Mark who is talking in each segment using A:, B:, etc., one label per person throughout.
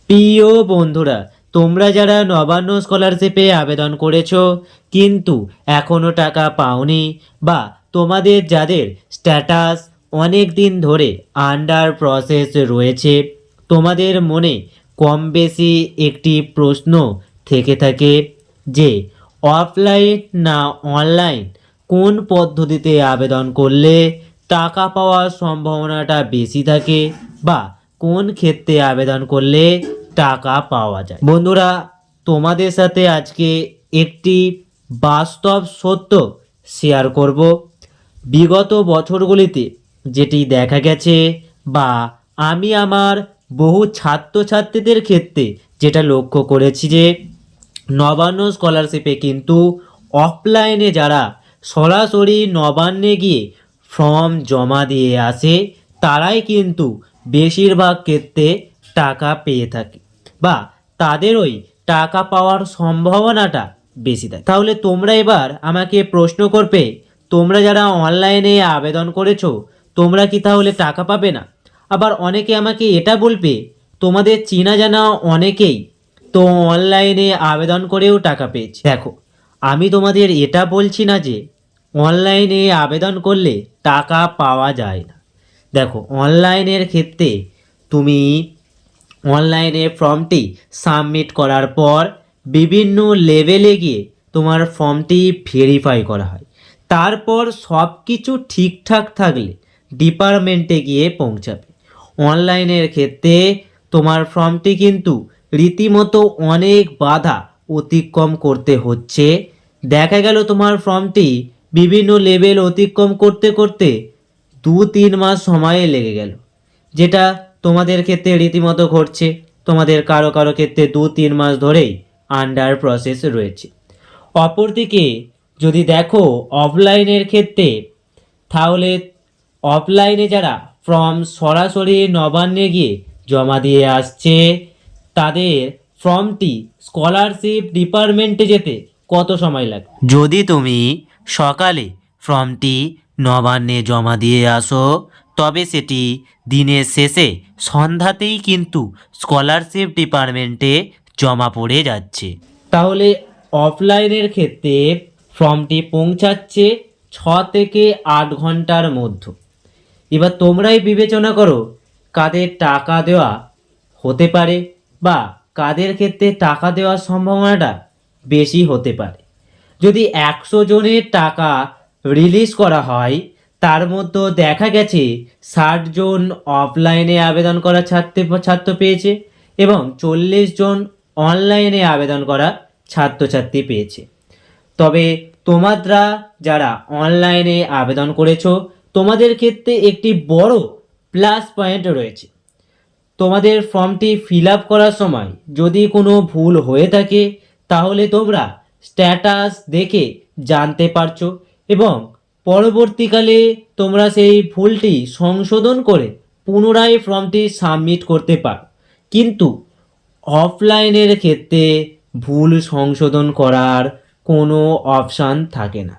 A: প্রিয় বন্ধুরা, তোমরা যারা নবান্ন স্কলারশিপে আবেদন করেছো কিন্তু এখনও টাকা পাওনি, বা তোমাদের যাদের স্ট্যাটাস অনেক দিন ধরে আন্ডার প্রসেস রয়েছে, তোমাদের মনে কম বেশি একটি প্রশ্ন থেকে থাকে যে অফলাইন না অনলাইন কোন পদ্ধতিতে আবেদন করলে টাকা পাওয়ার সম্ভাবনাটা বেশি থাকে, বা কোন ক্ষেত্রে আবেদন করলে টাকা পাওয়া যায়। বন্ধুরা, তোমাদের সাথে আজকে একটি বাস্তব সত্য শেয়ার করব। বিগত বছরগুলিতে যেটি দেখা গেছে, বা আমি আমার বহু ছাত্রছাত্রীদের ক্ষেত্রে যেটা লক্ষ্য করেছি, যে নবান্ন স্কলারশিপে কিন্তু অফলাইনে যারা সরাসরি নবান্নে গিয়ে ফর্ম জমা দিয়ে আসে তারাই কিন্তু বেশিরভাগ ক্ষেত্রে টাকা পেয়ে থাকে, বা তাদের ওই টাকা পাওয়ার সম্ভাবনাটা বেশি থাকে। তাহলে তোমরা এবার আমাকে প্রশ্ন করবে, তোমরা যারা অনলাইনে আবেদন করেছো তোমরা কি তাহলে টাকা পাবে না? আবার অনেকে আমাকে এটা বলবে, তোমাদের চেনা জানা অনেকেই তো অনলাইনে আবেদন করেও টাকা পেয়েছে। দেখো, আমি তোমাদের এটা বলছি না যে অনলাইনে আবেদন করলে টাকা পাওয়া যায় না। দেখো, অনলাইনের ক্ষেত্রে তুমি অনলাইনে ফর্মটি সাবমিট করার পর বিভিন্ন লেভেলে গিয়ে তোমার ফর্মটি ভেরিফাই করা হয়। তারপর সব কিছু ঠিকঠাক থাকলে ডিপার্টমেন্টে গিয়ে পৌঁছাবে। অনলাইনের ক্ষেত্রে তোমার ফর্মটি কিন্তু রীতিমতো অনেক বাধা অতিক্রম করতে হচ্ছে। দেখা গেল তোমার ফর্মটি বিভিন্ন লেভেল অতিক্রম করতে করতে 2-3 মাস সময়ে লেগে গেল, যেটা তোমাদের ক্ষেত্রে রীতিমতো ঘটছে। তোমাদের কারো কারো ক্ষেত্রে 2-3 মাস ধরেই আন্ডার প্রসেস রয়েছে। অপরদিকে যদি দেখো অফলাইনের ক্ষেত্রে, তাহলে অফলাইনে যারা ফর্ম সরাসরি নবান্নে গিয়ে জমা দিয়ে আসছে তাদের ফর্মটি স্কলারশিপ ডিপার্টমেন্টে যেতে কত সময় লাগে? যদি তুমি সকালে ফর্মটি নবান্নে জমা দিয়ে আসো, তবে সেটি দিনের শেষে সন্ধ্যাতেই কিন্তু স্কলারশিপ ডিপার্টমেন্টে জমা পড়ে যাচ্ছে। তাহলে অফলাইনের ক্ষেত্রে ফর্মটি পৌঁছাচ্ছে 6 থেকে 8 ঘন্টার মধ্যে। এবার তোমরাই বিবেচনা করো কাদের টাকা দেওয়া হতে পারে, বা কাদের ক্ষেত্রে টাকা দেওয়ার সম্ভাবনাটা বেশি হতে পারে। যদি 100 জনের টাকা রিলিজ করা হয়, তার মধ্যে দেখা গেছে 60 জন অফলাইনে আবেদন করা ছাত্র পেয়েছে এবং 40 জন অনলাইনে আবেদন করা ছাত্রছাত্রী পেয়েছে। তবে তোমরা যারা অনলাইনে আবেদন করেছো তোমাদের ক্ষেত্রে একটি বড় প্লাস পয়েন্ট রয়েছে। তোমাদের ফর্মটি ফিল আপ করার সময় যদি কোনো ভুল হয়ে থাকে তাহলে তোমরা স্ট্যাটাস দেখে জানতে পারছো, এবং পরবর্তীকালে তোমরা সেই ভুলটি সংশোধন করে পুনরায় ফর্মটি সাবমিট করতে পারো। কিন্তু অফলাইনের ক্ষেত্রে ভুল সংশোধন করার কোনো অপশান থাকে না।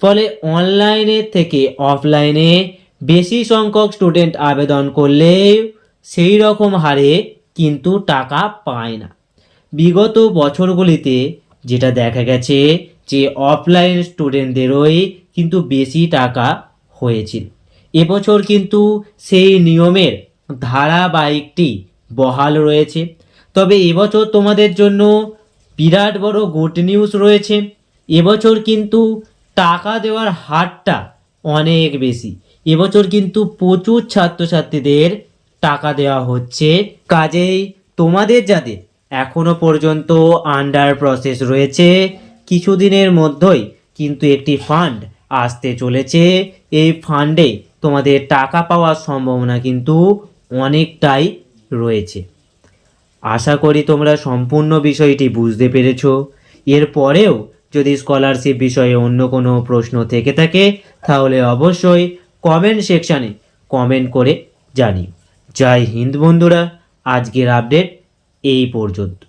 A: ফলে অনলাইনের থেকে অফলাইনে বেশি সংখ্যক স্টুডেন্ট আবেদন করলে সেই রকম হারে কিন্তু টাকা পায় না। বিগত বছরগুলিতে যেটা দেখা গেছে যে অফলাইন স্টুডেন্টদেরই কিন্তু বেশি টাকা হয়েছিল। এবছর কিন্তু সেই নিয়মের ধারাবাহিকটি বহাল রয়েছে। তবে এবছর তোমাদের জন্য বিরাট বড় গুড নিউজ রয়েছে। এবছর কিন্তু টাকা দেওয়ার হারটা অনেক বেশি। এবছর কিন্তু প্রচুর ছাত্রছাত্রীদের টাকা দেওয়া হচ্ছে। কাজেই তোমাদের যাদের এখনো পর্যন্ত আন্ডার প্রসেস রয়েছে, কিছুদিনের মধ্যেই কিন্তু একটি ফান্ড আসতে চলেছে। এই ফান্ডে তোমাদের টাকা পাওয়ার সম্ভাবনা কিন্তু অনেকটাই রয়েছে। আশা করি তোমরা সম্পূর্ণ বিষয়টি বুঝতে পেরেছো। এরপরেও যদি স্কলারশিপ বিষয়ে অন্য কোনো প্রশ্ন থেকে থাকে তাহলে অবশ্যই কমেন্ট সেকশানে কমেন্ট করে জানিও। জয় হিন্দ বন্ধুরা, আজকের আপডেট এই পর্যন্ত।